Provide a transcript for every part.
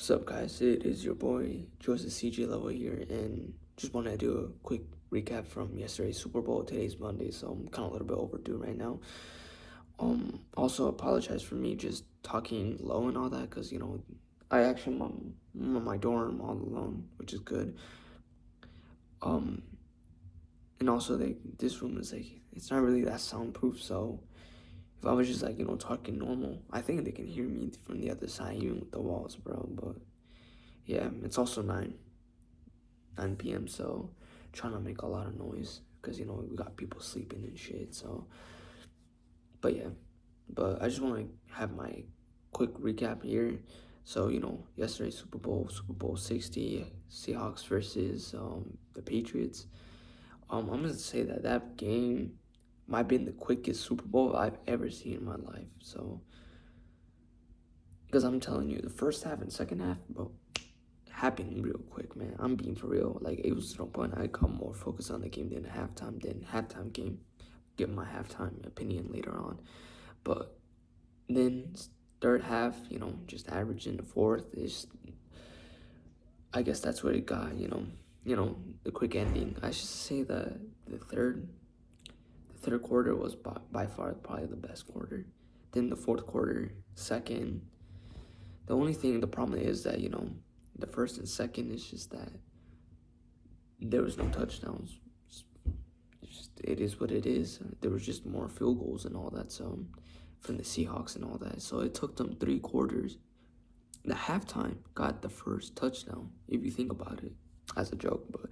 What's up, guys? It is your boy Joseph CJ Level here, and just want to do a quick recap from yesterday's Super Bowl. Today's Monday, so I'm kind of a little bit overdue right now. Also apologize for me just talking low and all that, cause I actually am on my dorm all alone, which is good. Um, and also this room is it's not really that soundproof, so if I was just talking normal, I think they can hear me from the other side, even with the walls, bro. But yeah, it's also 9 p.m. So trying to make a lot of noise because we got people sleeping and shit. So, but yeah, but I just want to have my quick recap here. So yesterday's Super Bowl 60, Seahawks versus the Patriots. I'm gonna say that game might have been the quickest Super Bowl I've ever seen in my life. So, because I'm telling you, the first half and second half, bro, happened real quick, man. I'm being for real. Like, it was no point. I got more focused on the game than halftime game. Give my halftime opinion later on. But then third half, just average in the fourth is. I guess that's what it got. The quick ending. I should say the third quarter was by far probably the best quarter. Then the fourth quarter, second. The problem is that the first and second is just that there was no touchdowns. It is what it is. There was just more field goals and all that, so from the Seahawks and all that. So it took them 3 quarters. The halftime got the first touchdown, if you think about it, as a joke. But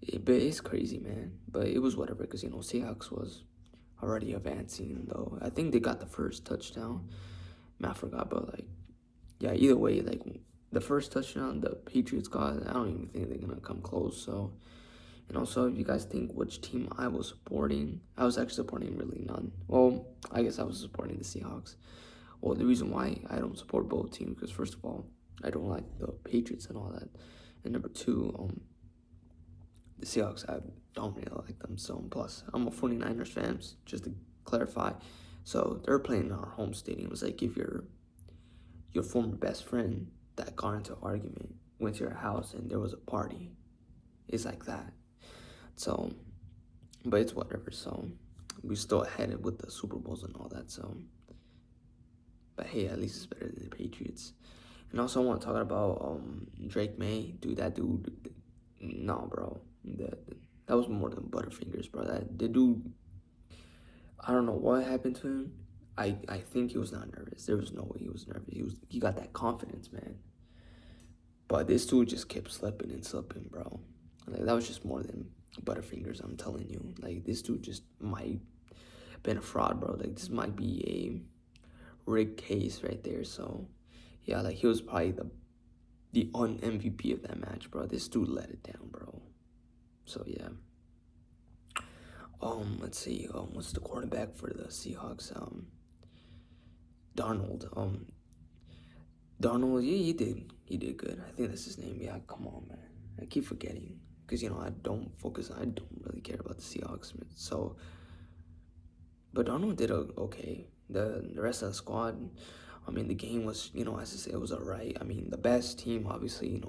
it's crazy, man. But it was whatever, because Seahawks was already advancing, though. I think they got the first touchdown. I forgot, but yeah, either way, the first touchdown the Patriots got, I don't even think they're gonna come close. So, and also, if you guys think which team I was supporting, I was actually supporting really none. Well, I guess I was supporting the Seahawks. Well, the reason why I don't support both teams, because first of all, I don't like the Patriots and all that, and number two, the Seahawks, I don't really like them. So, plus, I'm a 49ers fan, just to clarify. So they're playing in our home stadium. It was like if your former best friend that got into an argument went to your house and there was a party. It's like that. So, but it's whatever. So, we still ahead with the Super Bowls and all that. So, but hey, at least it's better than the Patriots. And also, I want to talk about Drake May. Dude, that dude, no, bro. That was more than Butterfingers, bro. The dude, I don't know what happened to him. I think he was not nervous. There was no way he was nervous. He got that confidence, man. But this dude just kept slipping and slipping, bro. That was just more than Butterfingers, I'm telling you. This dude just might been a fraud, bro. This might be a rigged case right there. So, yeah, he was probably the MVP of that match, bro. This dude let it down, bro. So, yeah. Let's see. What's the quarterback for the Seahawks? Darnold. Darnold, yeah, he did good. I think that's his name. Yeah, come on, man. I keep forgetting because I don't really care about the Seahawks. So, but Darnold did okay. The rest of the squad, I mean, the game was, as I say, it was alright. I mean, the best team, obviously,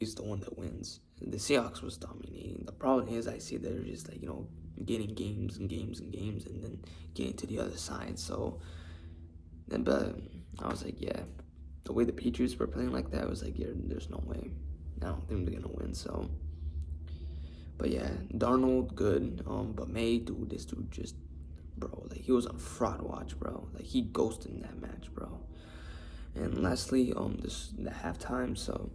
is the one that wins. The Seahawks was dominating. The problem is, I see they're just getting games and games and games, and then getting to the other side. So then, but I was like, yeah, the way the Patriots were playing like that, I was like, yeah, there's no way. I don't think they're gonna win. So, but yeah, Darnold good. But May, dude, this dude just, bro, he was on fraud watch, bro. He ghosted in that match, bro. And lastly, the halftime. So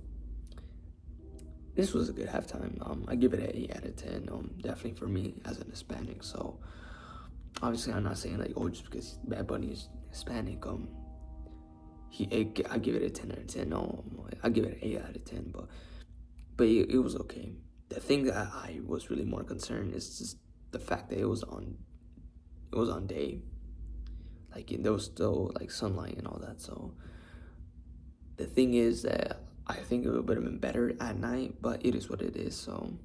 this was a good halftime. I give it an 8 out of 10. Definitely for me as an Hispanic. So obviously, I'm not saying just because Bad Bunny is Hispanic, I give it a 10 out of 10. No, I give it an 8 out of 10. But it was okay. The thing that I was really more concerned is just the fact that it was on day. There was still sunlight and all that. So the thing is that I think it would have been better at night, but it is what it is. So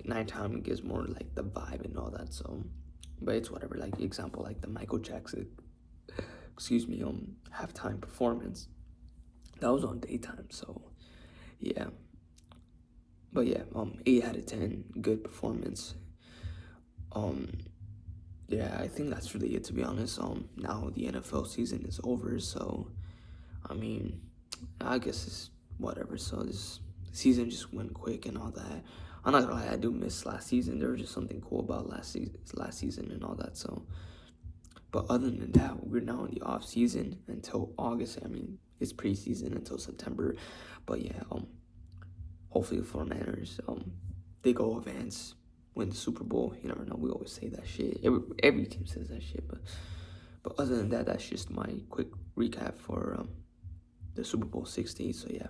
nighttime gives more the vibe and all that. So, but it's whatever. Example, the Michael Jackson, excuse me, halftime performance. That was on daytime, so yeah. But yeah, 8 out of 10, good performance. Um, yeah, I think that's really it, to be honest. Now the NFL season is over, so I mean, I guess it's whatever. So this season just went quick and all that. I'm not gonna lie, I do miss last season. There was just something cool about last season and all that. So, but other than that, we're now in the off season until August. I mean, it's preseason until September. But yeah, hopefully the 49ers, they go advance, win the Super Bowl. You never know. We always say that shit. Every team says that shit. But other than that, that's just my quick recap for the Super Bowl 60. So yeah.